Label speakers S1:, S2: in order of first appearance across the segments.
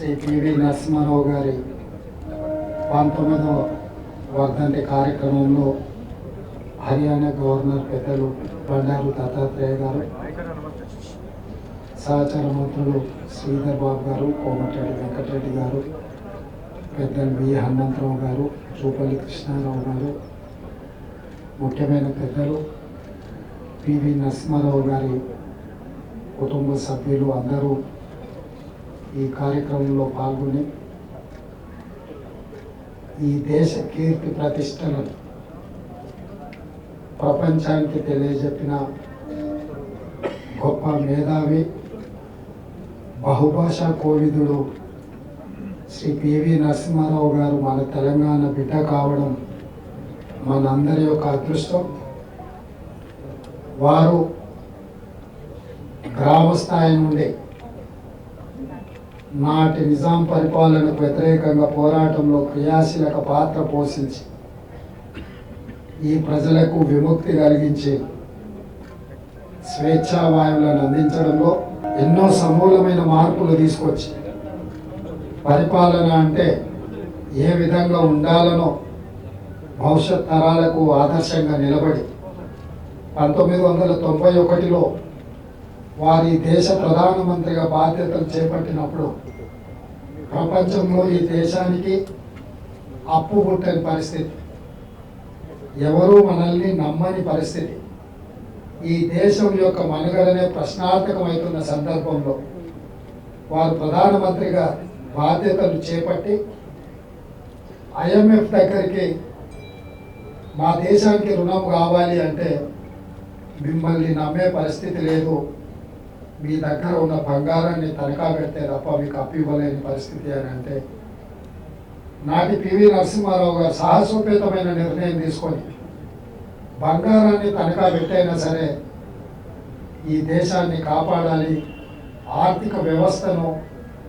S1: Shri PV Narasimha Rao గారి 19వ వర్ధంతి కార్యక్రమంలో హర్యానా గవర్నర్ పెద్దలు బండారు దత్తాత్రేయ గారు, సహచర మంత్రులు శ్రీధర్ బాబు గారు, కోమటిరెడ్డి వెంకటరెడ్డి గారు, పెద్దలు వి హనుమంతరావు గారు, చూపల్లి కృష్ణారావు గారు, ముఖ్యమైన పెద్దలు పివి నరసింహారావు గారి కుటుంబ సభ్యులు అందరూ ఈ కార్యక్రమంలో పాల్గొని ఈ దేశ కీర్తి ప్రతిష్టలను ప్రపంచానికి తెలియజెప్పిన గొప్ప మేధావి, బహుభాషా కోవిదుడు శ్రీ పివి నరసింహారావు గారు మన తెలంగాణ బిడ్డ కావడం మనందరి యొక్క అదృష్టం. వారు గ్రామ స్థాయి నుండి నాటి నిజాం పరిపాలనకు వ్యతిరేకంగా పోరాటంలో క్రియాశీలక పాత్ర పోషించి ఈ ప్రజలకు విముక్తి కలిగించి స్వేచ్ఛావాయువులను అందించడంలో ఎన్నో సమూలమైన మార్పులు తీసుకొచ్చి పరిపాలన అంటే ఏ విధంగా ఉండాలనో భవిష్యత్ తరాలకు ఆదర్శంగా నిలబడి 1991లో వారి దేశ ప్రధానమంత్రిగా బాధ్యతలు చేపట్టినప్పుడు ప్రపంచంలో ఈ దేశానికి అప్పు పుట్టని పరిస్థితి, ఎవరూ మనల్ని నమ్మని పరిస్థితి, ఈ దేశం యొక్క మనుగడనే ప్రశ్నార్థకమవుతున్న సందర్భంలో వారు ప్రధానమంత్రిగా బాధ్యతలు చేపట్టి IMF దగ్గరికి మా దేశానికి రుణం కావాలి అంటే మిమ్మల్ని నమ్మే పరిస్థితి లేదు, మీ దగ్గర ఉన్న బంగారాన్ని తనఖా పెడితే తప్ప మీకు అప్పు ఇవ్వలేని పరిస్థితి అని అంటే నాటి పివి నరసింహారావు గారు సాహసోపేతమైన నిర్ణయం తీసుకొని బంగారాన్ని తనఖా పెట్టైనా సరే ఈ దేశాన్ని కాపాడాలి, ఆర్థిక వ్యవస్థను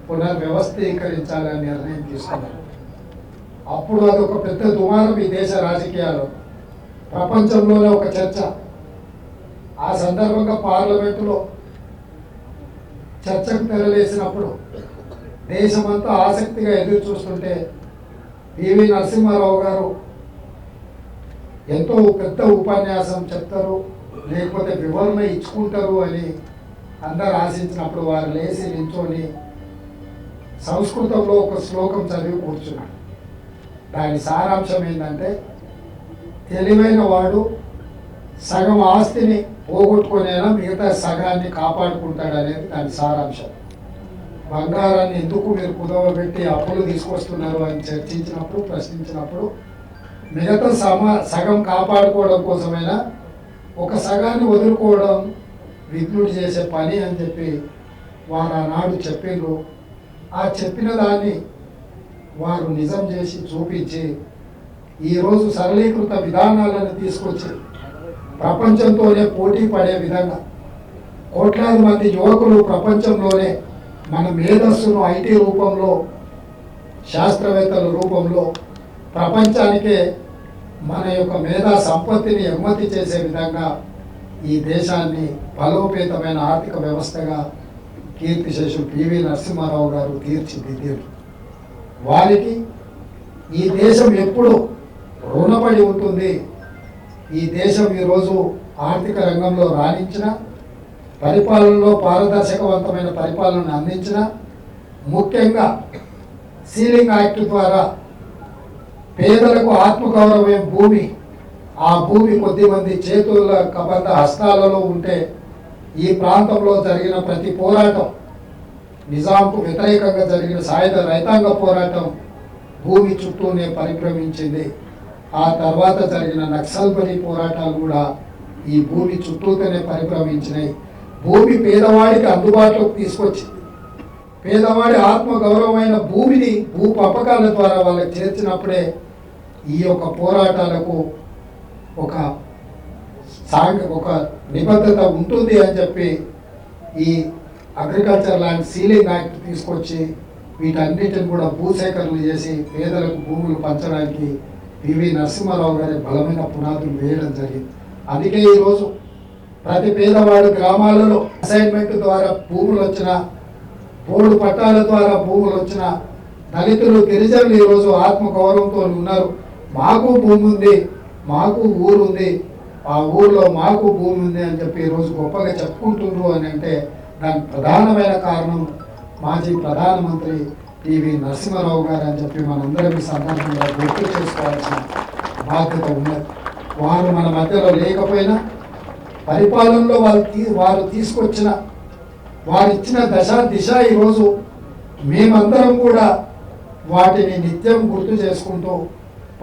S1: పునర్వ్యవస్థీకరించాలని నిర్ణయం తీసుకున్నారు. అప్పుడు అదొక పెద్ద దుమారం ఈ దేశ రాజకీయాల్లో, ప్రపంచంలోనే ఒక చర్చ. ఆ సందర్భంగా పార్లమెంటులో చర్చకు తెరలేసినప్పుడు దేశమంతా ఆసక్తిగా ఎదురు చూస్తుంటే పివి నరసింహారావు గారు ఎంతో పెద్ద ఉపన్యాసం చెప్తారు, లేకపోతే వివరణ ఇచ్చుకుంటారు అని అందరు ఆశించినప్పుడు వారు లేచి నించొని సంస్కృతంలో ఒక శ్లోకం చదివి కూర్చున్నాడు. దాని సారాంశం ఏంటంటే, తెలివైన వాడు సగం ఆస్తిని పోగొట్టుకునేనా మిగతా సగాన్ని కాపాడుకుంటాడు అనేది దాని సారాంశం. బంగారాన్ని ఎందుకు మీరు కుదవబెట్టి అప్పులు తీసుకొస్తున్నారు అని చర్చించినప్పుడు, ప్రశ్నించినప్పుడు మిగతా సగం కాపాడుకోవడం కోసమైనా ఒక సగాన్ని వదులుకోవడం విఘ్నుడు చేసే పని అని చెప్పి వారు ఆనాడు చెప్పిండ్రు. ఆ చెప్పిన దాన్ని వారు నిజం చేసి చూపించి ఈరోజు సరళీకృత విధానాలను తీసుకొచ్చి ప్రపంచంతోనే పోటీ పడే విధంగా కోట్లాది మంది యువకులు ప్రపంచంలోనే మన మేధస్సును IT రూపంలో, శాస్త్రవేత్తల రూపంలో ప్రపంచానికే మన యొక్క మేధా సంపత్తిని ఎగుమతి చేసే విధంగా ఈ దేశాన్ని బలోపేతమైన ఆర్థిక వ్యవస్థగా కీర్తిశేషులు పివి నరసింహారావు గారు తీర్చిదిద్దారు. వారికి ఈ దేశం ఎప్పుడు రుణపడి ఉంటుంది. ఈ దేశం ఈరోజు ఆర్థిక రంగంలో రాణించిన, పరిపాలనలో పారదర్శకవంతమైన పరిపాలనను అందించిన, ముఖ్యంగా సీలింగ్ యాక్ట్ ద్వారా పేదలకు ఆత్మగౌరవం భూమి, ఆ భూమి కొద్దిమంది చేతుల కబంధ హస్తాలలో ఉంటే ఈ ప్రాంతంలో జరిగిన ప్రతి పోరాటం, నిజాంకు వ్యతిరేకంగా జరిగిన సాయుధ రైతాంగ పోరాటం భూమి చుట్టూనే పరిభ్రమించింది. ఆ తర్వాత జరిగిన నక్సల్బరీ పోరాటాలు కూడా ఈ భూమి చుట్టూతోనే పరిభ్రమించినాయి. భూమి పేదవాడికి అందుబాటులోకి తీసుకొచ్చింది. పేదవాడి ఆత్మగౌరవమైన భూమిని భూ పంపకాల ద్వారా వాళ్ళకి చేర్చినప్పుడే ఈ యొక్క పోరాటాలకు ఒక నిబద్ధత ఉంటుంది అని చెప్పి ఈ అగ్రికల్చర్ ల్యాండ్ సీలింగ్ యాక్ట్ తీసుకొచ్చి వీటన్నిటిని కూడా భూసేకరణ చేసి పేదలకు భూములు పంచడానికి పివి నరసింహారావు గారి బలమైన పునాదులు వేయడం జరిగింది. అందుకే ఈరోజు ప్రతి పేదవాడు గ్రామాలలో అసైన్మెంట్ ద్వారా భూములు వచ్చిన బోర్డు పట్టాల ద్వారా భూములు వచ్చిన దళితులు గిరిజనులు ఈరోజు ఆత్మగౌరవంతో ఉన్నారు. మాకు భూమి ఉంది, మాకు ఊరు ఉంది, ఆ ఊరిలో మాకు భూమి ఉంది అని చెప్పి ఈరోజు గొప్పగా చెప్పుకుంటున్నారు అని అంటే దానికి ప్రధానమైన కారణం మాజీ ప్రధానమంత్రి పివి నరసింహారావు గారు అని చెప్పి మనందరం ఈ సందర్భంగా గుర్తు చేసుకోవాల్సిన బాధ్యత ఉన్నది. వారు మన మధ్యలో లేకపోయినా పరిపాలనలో వారు తీసుకొచ్చిన వారు ఇచ్చిన దిశ ఈరోజు మేమందరం కూడా వాటిని నిత్యం గుర్తు చేసుకుంటూ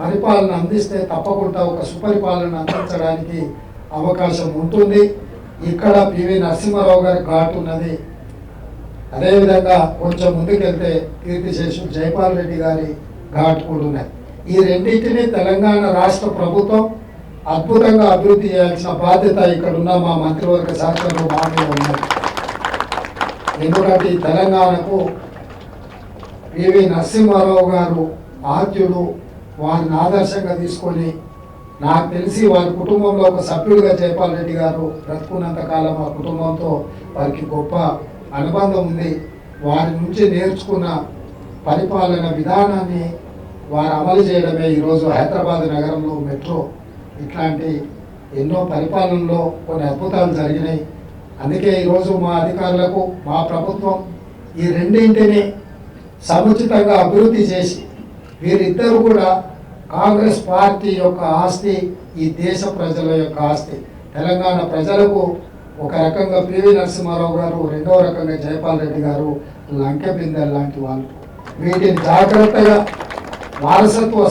S1: పరిపాలన అందిస్తే తప్పకుండా ఒక సుపరిపాలన అందించడానికి అవకాశం ఉంటుంది. ఇక్కడ పివి నరసింహారావు గారి ఘాట్ ఉన్నది. అదేవిధంగా కొంచెం ముందుకెళ్తే కీర్తిశేషు జైపాల్ రెడ్డి గారి ఘాట్ కూడా ఉన్నాయి. ఈ రెండింటినీ తెలంగాణ రాష్ట్ర ప్రభుత్వం అద్భుతంగా అభివృద్ధి చేయాల్సిన బాధ్యత ఇక్కడున్న మా మంత్రివర్గ శాఖలో మా మీద ఉన్నది. ఎందుకంటే ఈ తెలంగాణకు పివి నరసింహారావు గారు ఆద్యుడు. వారిని ఆదర్శంగా తీసుకొని నాకు తెలిసి వారి కుటుంబంలో ఒక సభ్యుడిగా జైపాల్ రెడ్డి గారు బ్రతుకున్నంత కాలం ఆ కుటుంబంతో వారికి గొప్ప అనుబంధం ఉంది. వారి నుంచి నేర్చుకున్న పరిపాలన విధానాన్ని వారు అమలు చేయడమే ఈరోజు హైదరాబాద్ నగరంలో మెట్రో ఇట్లాంటి ఎన్నో పరిపాలనలో కొన్ని అద్భుతాలు జరిగినాయి. అందుకే ఈరోజు మా అధికారులకు మా ప్రభుత్వం ఈ రెండింటిని సముచితంగా అభివృద్ధి చేసి వీరిద్దరు కూడా కాంగ్రెస్ పార్టీ యొక్క ఆస్తి, ఈ దేశ ప్రజల యొక్క ఆస్తి. తెలంగాణ ప్రజలకు ఒక రకంగా పివి నరసింహారావు గారు, రెండవ రకంగా జైపాల్ రెడ్డి గారు లంకె బిందెలు లాంటి వాళ్ళు. వీటిని జాగ్రత్తగా వారసత్వ